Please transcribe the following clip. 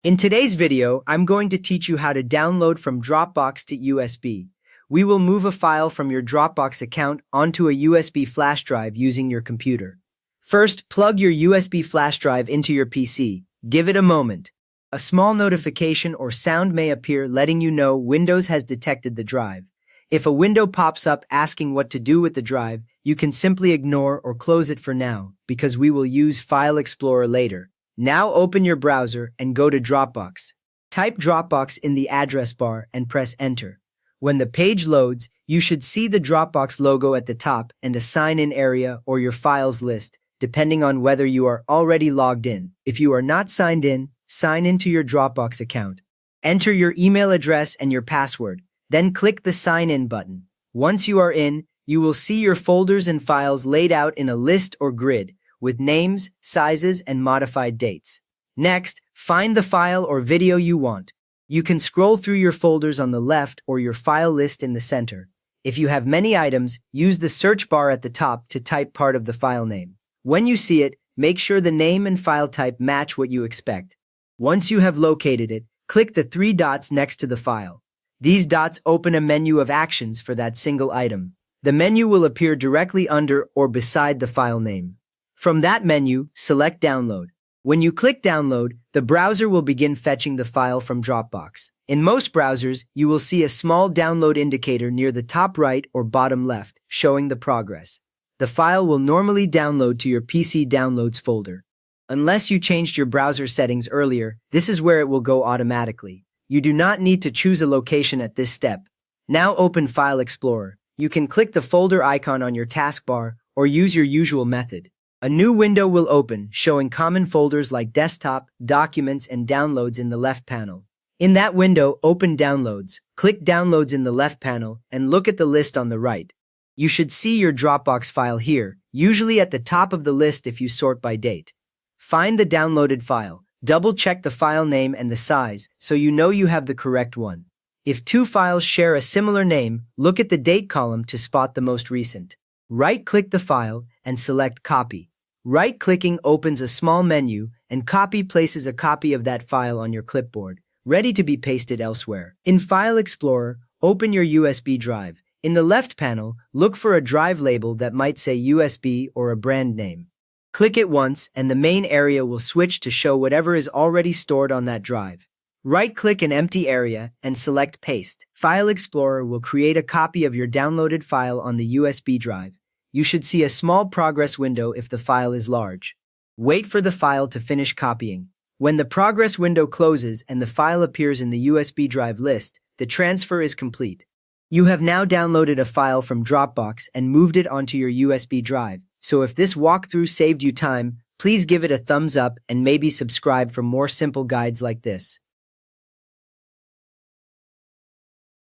In today's video, I'm going to teach you how to download from Dropbox to USB. We will move a file from your Dropbox account onto a USB flash drive using your computer. First, plug your USB flash drive into your PC. Give it a moment. A small notification or sound may appear letting you know Windows has detected the drive. If a window pops up asking what to do with the drive, you can simply ignore or close it for now, because we will use File Explorer later. Now open your browser and go to Dropbox. Type Dropbox in the address bar and press Enter. When the page loads, you should see the Dropbox logo at the top and a sign-in area or your files list, depending on whether you are already logged in. If you are not signed in, sign into your Dropbox account. Enter your email address and your password, then click the Sign In button. Once you are in, you will see your folders and files laid out in a list or grid, with names, sizes, and modified dates. Next, find the file or video you want. You can scroll through your folders on the left or your file list in the center. If you have many items, use the search bar at the top to type part of the file name. When you see it, make sure the name and file type match what you expect. Once you have located it, click the three dots next to the file. These dots open a menu of actions for that single item. The menu will appear directly under or beside the file name. From that menu, select Download. When you click Download, the browser will begin fetching the file from Dropbox. In most browsers, you will see a small download indicator near the top right or bottom left, showing the progress. The file will normally download to your PC Downloads folder. Unless you changed your browser settings earlier, this is where it will go automatically. You do not need to choose a location at this step. Now open File Explorer. You can click the folder icon on your taskbar or use your usual method. A new window will open, showing common folders like Desktop, Documents, and Downloads in the left panel. In that window, open Downloads. Click Downloads in the left panel and look at the list on the right. You should see your Dropbox file here, usually at the top of the list if you sort by date. Find the downloaded file. Double-check the file name and the size so you know you have the correct one. If two files share a similar name, look at the date column to spot the most recent. Right-click the file and select Copy. Right-clicking opens a small menu, and Copy places a copy of that file on your clipboard, ready to be pasted elsewhere. In File Explorer, open your USB drive. In the left panel, look for a drive label that might say USB or a brand name. Click it once, and the main area will switch to show whatever is already stored on that drive. Right-click an empty area and select Paste. File Explorer will create a copy of your downloaded file on the USB drive. You should see a small progress window if the file is large. Wait for the file to finish copying. When the progress window closes and the file appears in the USB drive list, the transfer is complete. You have now downloaded a file from Dropbox and moved it onto your USB drive. So if this walkthrough saved you time, please give it a thumbs up and maybe subscribe for more simple guides like this.